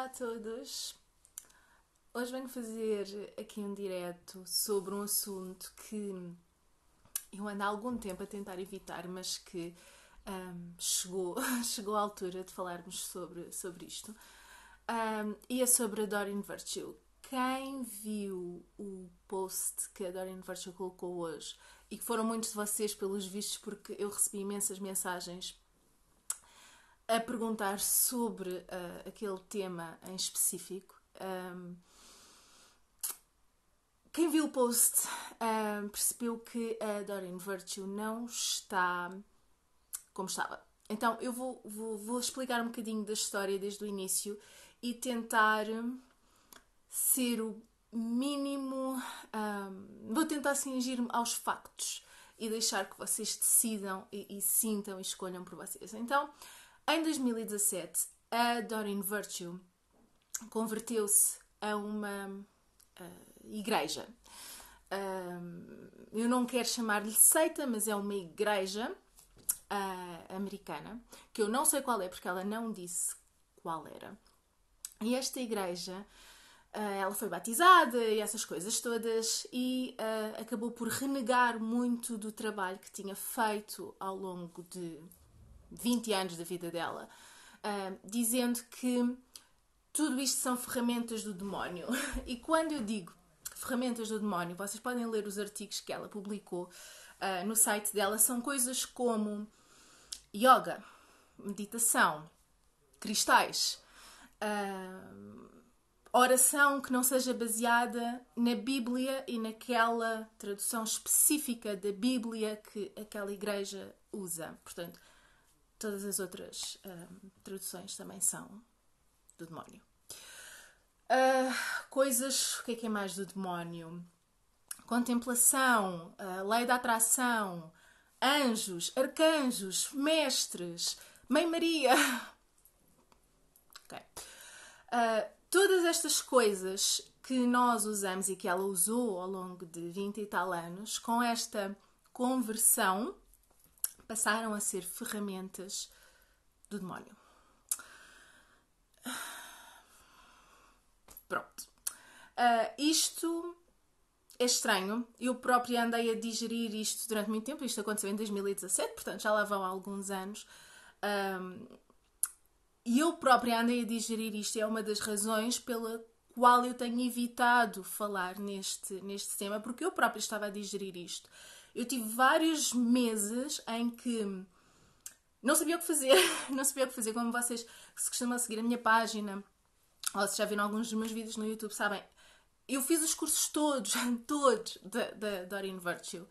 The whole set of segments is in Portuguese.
Olá a todos! Hoje venho fazer aqui um direto sobre um assunto que eu ando há algum tempo a tentar evitar, mas que chegou à altura de falarmos sobre isto. E é sobre a Doreen Virtue. Quem viu o post que a Doreen Virtue colocou hoje, e que foram muitos de vocês pelos vistos, porque eu recebi imensas mensagens a perguntar sobre aquele tema em específico. Quem viu o post percebeu que a Doreen Virtue não está como estava. Então eu vou explicar um bocadinho da história desde o início e tentar ser o mínimo... vou tentar cingir-me aos factos e deixar que vocês decidam e sintam e escolham por vocês. Então, em 2017, a Doreen Virtue converteu-se a uma igreja. Eu não quero chamar-lhe seita, mas é uma igreja americana, que eu não sei qual é, porque ela não disse qual era. E esta igreja, ela foi batizada e essas coisas todas, e acabou por renegar muito do trabalho que tinha feito ao longo de 20 anos da vida dela, dizendo que tudo isto são ferramentas do demónio. E quando eu digo ferramentas do demónio, vocês podem ler os artigos que ela publicou no site dela. São coisas como yoga, meditação, cristais, oração que não seja baseada na Bíblia e naquela tradução específica da Bíblia que aquela igreja usa. Portanto, todas as outras traduções também são do demónio. Coisas, o que é mais do demónio? Contemplação, lei da atração, anjos, arcanjos, mestres, Mãe Maria. Okay. Todas estas coisas que nós usamos e que ela usou ao longo de 20 e tal anos, com esta conversão, passaram a ser ferramentas do demónio. Pronto. Isto é estranho. Eu própria andei a digerir isto durante muito tempo. Isto aconteceu em 2017, portanto já lá vão alguns anos. E eu própria andei a digerir isto. É uma das razões pela qual eu tenho evitado falar neste tema, porque eu própria estava a digerir isto. Eu tive vários meses em que não sabia o que fazer. Não sabia o que fazer. Como vocês que se costumam seguir a minha página, ou se já viram alguns dos meus vídeos no YouTube, sabem, eu fiz os cursos todos da Doreen Virtue.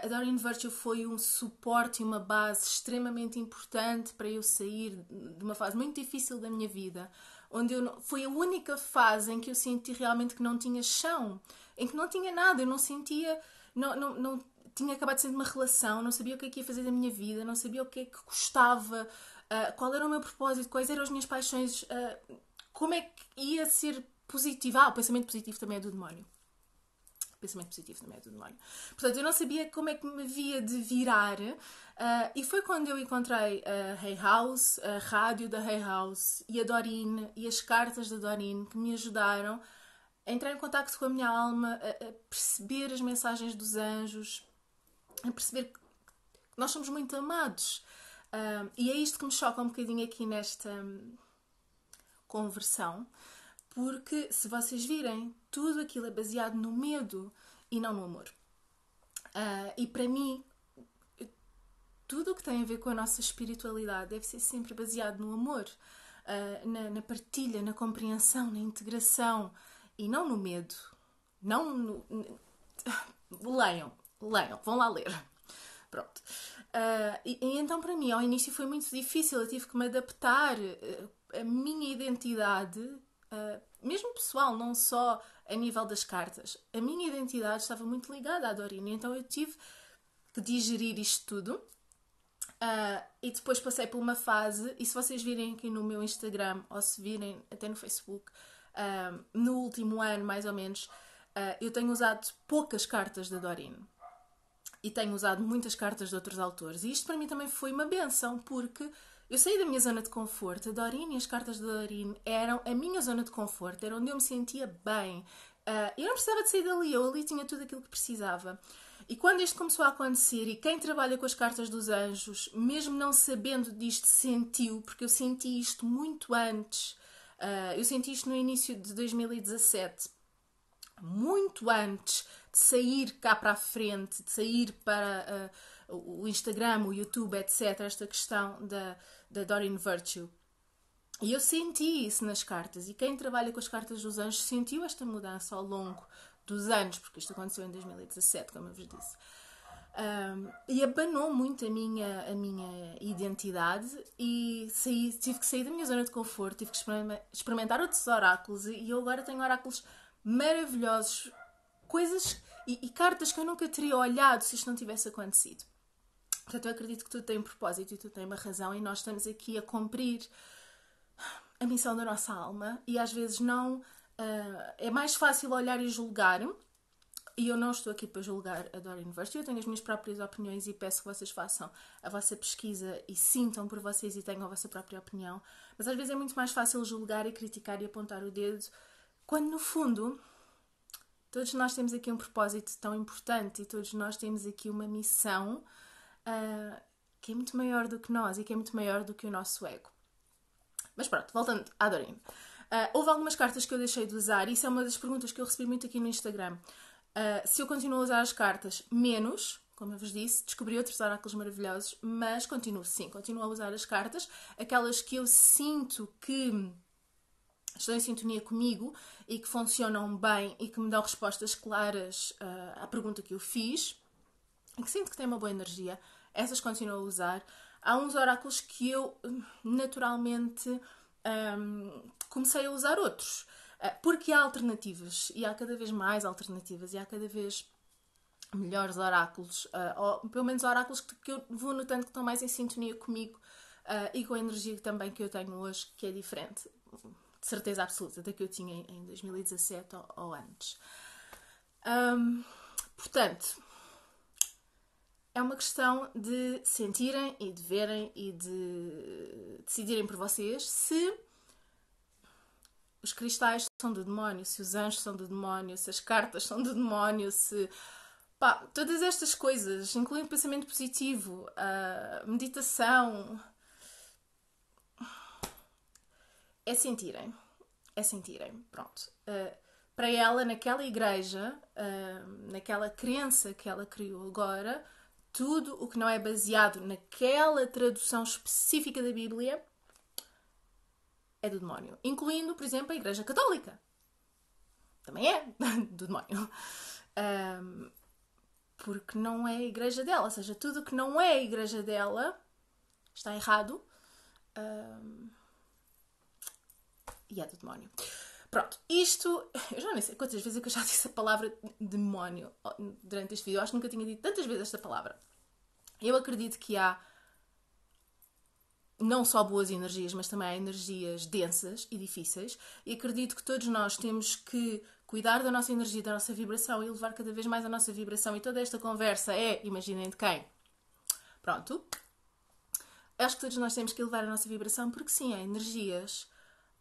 A Doreen Virtue foi um suporte e uma base extremamente importante para eu sair de uma fase muito difícil da minha vida, onde foi a única fase em que eu senti realmente que não tinha chão, em que não tinha nada, eu não sentia... Não tinha acabado de sair de uma relação, não sabia o que é que ia fazer da minha vida, não sabia o que é que gostava, qual era o meu propósito, quais eram as minhas paixões, como é que ia ser positivo. O pensamento positivo também é do demónio. O pensamento positivo também é do demónio. Portanto, eu não sabia como é que me havia de virar, e foi quando eu encontrei a Hay House, a rádio da Hay House, e a Doreen, e as cartas da Doreen, que me ajudaram a entrar em contacto com a minha alma, a perceber as mensagens dos anjos, a perceber que nós somos muito amados. E é isto que me choca um bocadinho aqui nesta conversão, porque se vocês virem, tudo aquilo é baseado no medo e não no amor. E para mim, tudo o que tem a ver com a nossa espiritualidade deve ser sempre baseado no amor, na partilha, na compreensão, na integração, e não no medo. Não no... Leiam, vão lá ler. Pronto. E então para mim ao início foi muito difícil. Eu tive que me adaptar a minha identidade, mesmo pessoal, não só a nível das cartas. A minha identidade estava muito ligada à Doreen, então eu tive que digerir isto tudo. E depois passei por uma fase, e se vocês virem aqui no meu Instagram, ou se virem até no Facebook, no último ano mais ou menos, eu tenho usado poucas cartas da Doreen. E tenho usado muitas cartas de outros autores. E isto para mim também foi uma bênção, porque Eu saí da minha zona de conforto. A Doreen e as cartas da Doreen eram a minha zona de conforto, era onde eu me sentia bem. Eu não precisava de sair dali, eu ali tinha tudo aquilo que precisava. E quando isto começou a acontecer, e quem trabalha com as cartas dos anjos, mesmo não sabendo disto, sentiu, porque eu senti isto muito antes. Eu senti isto no início de 2017, muito antes de sair cá para a frente, de sair para o Instagram, o YouTube, etc. Esta questão da Doreen Virtue. E eu senti isso nas cartas. E quem trabalha com as cartas dos anjos sentiu esta mudança ao longo dos anos, porque isto aconteceu em 2017, como eu vos disse. E abanou muito a minha identidade e tive que sair da minha zona de conforto, tive que experimentar outros oráculos e eu agora tenho oráculos maravilhosos, coisas e cartas que eu nunca teria olhado se isto não tivesse acontecido. Portanto, eu acredito que tudo tem um propósito e tudo tem uma razão e nós estamos aqui a cumprir a missão da nossa alma e às vezes não... é mais fácil olhar e julgar. E eu não estou aqui para julgar a Doreen Virtue, eu tenho as minhas próprias opiniões e peço que vocês façam a vossa pesquisa e sintam por vocês e tenham a vossa própria opinião. Mas às vezes é muito mais fácil julgar e criticar e apontar o dedo, quando no fundo todos nós temos aqui um propósito tão importante e todos nós temos aqui uma missão que é muito maior do que nós e que é muito maior do que o nosso ego. Mas pronto, voltando à Doreen. Houve algumas cartas que eu deixei de usar e isso é uma das perguntas que eu recebi muito aqui no Instagram. Se eu continuo a usar as cartas menos, como eu vos disse, descobri outros oráculos maravilhosos, mas continuo a usar as cartas, aquelas que eu sinto que estão em sintonia comigo e que funcionam bem e que me dão respostas claras à pergunta que eu fiz e que sinto que têm uma boa energia, essas continuo a usar. Há uns oráculos que eu naturalmente comecei a usar outros. Porque há alternativas e há cada vez mais alternativas e há cada vez melhores oráculos, ou pelo menos oráculos que eu vou notando que estão mais em sintonia comigo e com a energia também que eu tenho hoje, que é diferente, de certeza absoluta, da que eu tinha em 2017 ou antes. Portanto, é uma questão de sentirem e de verem e de decidirem por vocês se os cristais são do demónio, se os anjos são do demónio, se as cartas são do demónio, se... todas estas coisas, incluindo pensamento positivo, meditação... É sentirem, pronto. Para ela, naquela igreja, naquela crença que ela criou agora, tudo o que não é baseado naquela tradução específica da Bíblia é do demónio. Incluindo, por exemplo, a Igreja Católica. Também é do demónio. Porque não é a igreja dela. Ou seja, tudo o que não é a igreja dela está errado. E é do demónio. Pronto, isto... Eu já nem sei quantas vezes é que eu já disse a palavra demónio durante este vídeo. Eu acho que nunca tinha dito tantas vezes esta palavra. Eu acredito que há não só boas energias, mas também há energias densas e difíceis. E acredito que todos nós temos que cuidar da nossa energia, da nossa vibração e elevar cada vez mais a nossa vibração. E toda esta conversa é, imaginem de quem? Pronto. Acho que todos nós temos que elevar a nossa vibração porque sim, há energias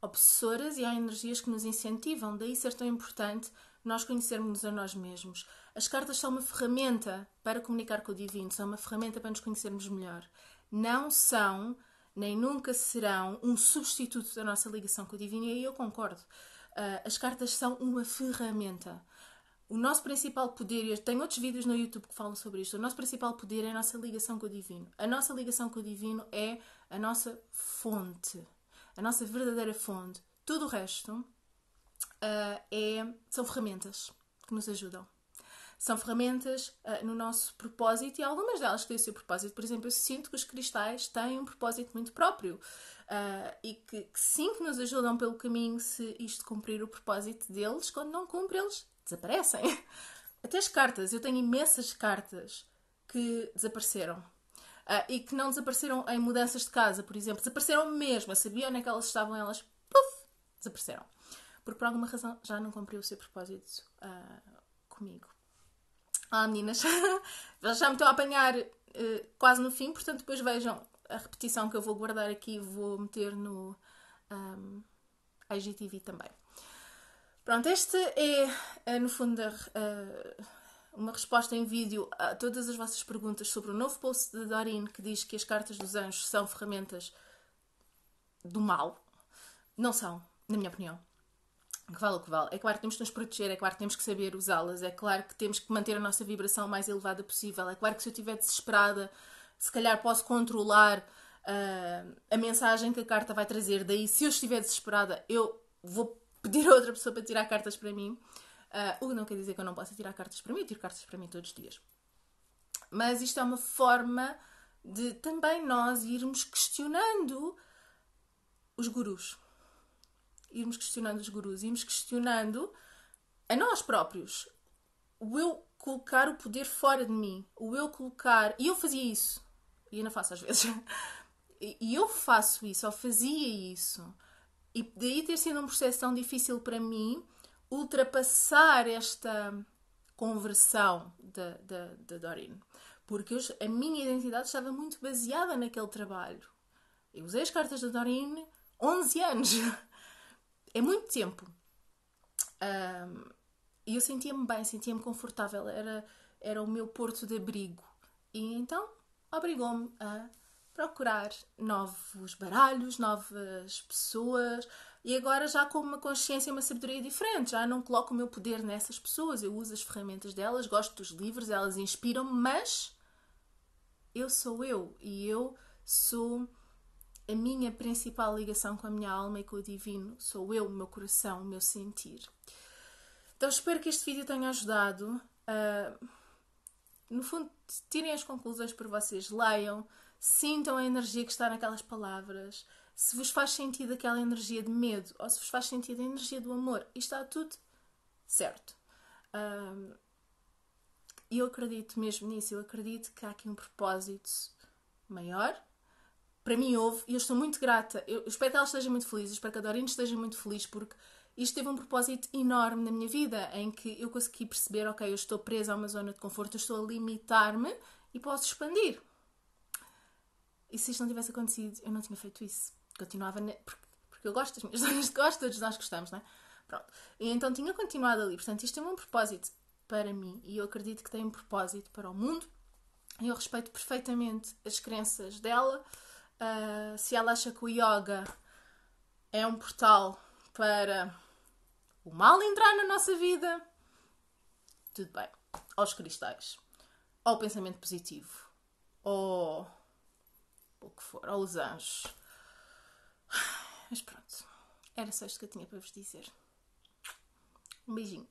obsessoras e há energias que nos incentivam. Daí ser tão importante nós conhecermos a nós mesmos. As cartas são uma ferramenta para comunicar com o divino, são uma ferramenta para nos conhecermos melhor. Não são, nem nunca serão, um substituto da nossa ligação com o divino, e aí eu concordo. As cartas são uma ferramenta. O nosso principal poder, e eu tenho outros vídeos no YouTube que falam sobre isto, o nosso principal poder é a nossa ligação com o divino. A nossa ligação com o divino é a nossa fonte, a nossa verdadeira fonte. Tudo o resto são ferramentas que nos ajudam. São ferramentas no nosso propósito e algumas delas têm o seu propósito. Por exemplo, eu sinto que os cristais têm um propósito muito próprio e que sim que nos ajudam pelo caminho se isto cumprir o propósito deles. Quando não cumpre, eles desaparecem. Até as cartas. Eu tenho imensas cartas que desapareceram. E que não desapareceram em mudanças de casa, por exemplo. Desapareceram mesmo. Eu sabia onde é que elas estavam, elas desapareceram. Porque por alguma razão já não cumpriu o seu propósito comigo. Meninas, já me estou a apanhar quase no fim, portanto depois vejam a repetição que eu vou guardar aqui vou meter no IGTV também. Pronto, este é no fundo uma resposta em vídeo a todas as vossas perguntas sobre o novo post de Doreen que diz que as cartas dos anjos são ferramentas do mal. Não são, na minha opinião. Que vale o que vale. É claro que temos que nos proteger, é claro que temos que saber usá-las, é claro que temos que manter a nossa vibração mais elevada possível, é claro que se eu estiver desesperada, se calhar posso controlar a mensagem que a carta vai trazer. Daí, se eu estiver desesperada, eu vou pedir a outra pessoa para tirar cartas para mim. O que não quer dizer que eu não possa tirar cartas para mim, eu tiro cartas para mim todos os dias. Mas isto é uma forma de também nós irmos questionando os gurus. Irmos questionando a nós próprios. O eu colocar o poder fora de mim. O eu colocar... E eu fazia isso. E ainda faço às vezes. E eu faço isso, ou fazia isso. E daí ter sido um processo tão difícil para mim ultrapassar esta conversão da Doreen. Porque a minha identidade estava muito baseada naquele trabalho. Eu usei as cartas da Doreen 11 anos. É muito tempo. E eu sentia-me bem, sentia-me confortável. Era o meu porto de abrigo. E então obrigou-me a procurar novos baralhos, novas pessoas. E agora já com uma consciência e uma sabedoria diferente. Já não coloco o meu poder nessas pessoas. Eu uso as ferramentas delas, gosto dos livros, elas inspiram-me, mas eu sou eu. E eu sou... A minha principal ligação com a minha alma e com o divino sou eu, o meu coração, o meu sentir. Então espero que este vídeo tenha ajudado. No fundo, tirem as conclusões por vocês, leiam, sintam a energia que está naquelas palavras. Se vos faz sentido aquela energia de medo ou se vos faz sentido a energia do amor, e está tudo certo. E eu acredito mesmo nisso, eu acredito que há aqui um propósito maior. Para mim houve, e eu estou muito grata. Eu espero que ela esteja muito feliz, eu espero que a Doreen esteja muito feliz, porque isto teve um propósito enorme na minha vida, em que eu consegui perceber, ok, eu estou presa a uma zona de conforto, eu estou a limitar-me e posso expandir. E se isto não tivesse acontecido, eu não tinha feito isso. Continuava, porque eu gosto das minhas zonas de gosto, todos nós gostamos, não é? Pronto. E então tinha continuado ali. Portanto, isto teve um propósito para mim, e eu acredito que tem um propósito para o mundo. E eu respeito perfeitamente as crenças dela. Se ela acha que o yoga é um portal para o mal entrar na nossa vida, tudo bem. Aos cristais. Ou o pensamento positivo. Ou o que for. Ou os anjos. Mas pronto. Era só isto que eu tinha para vos dizer. Um beijinho.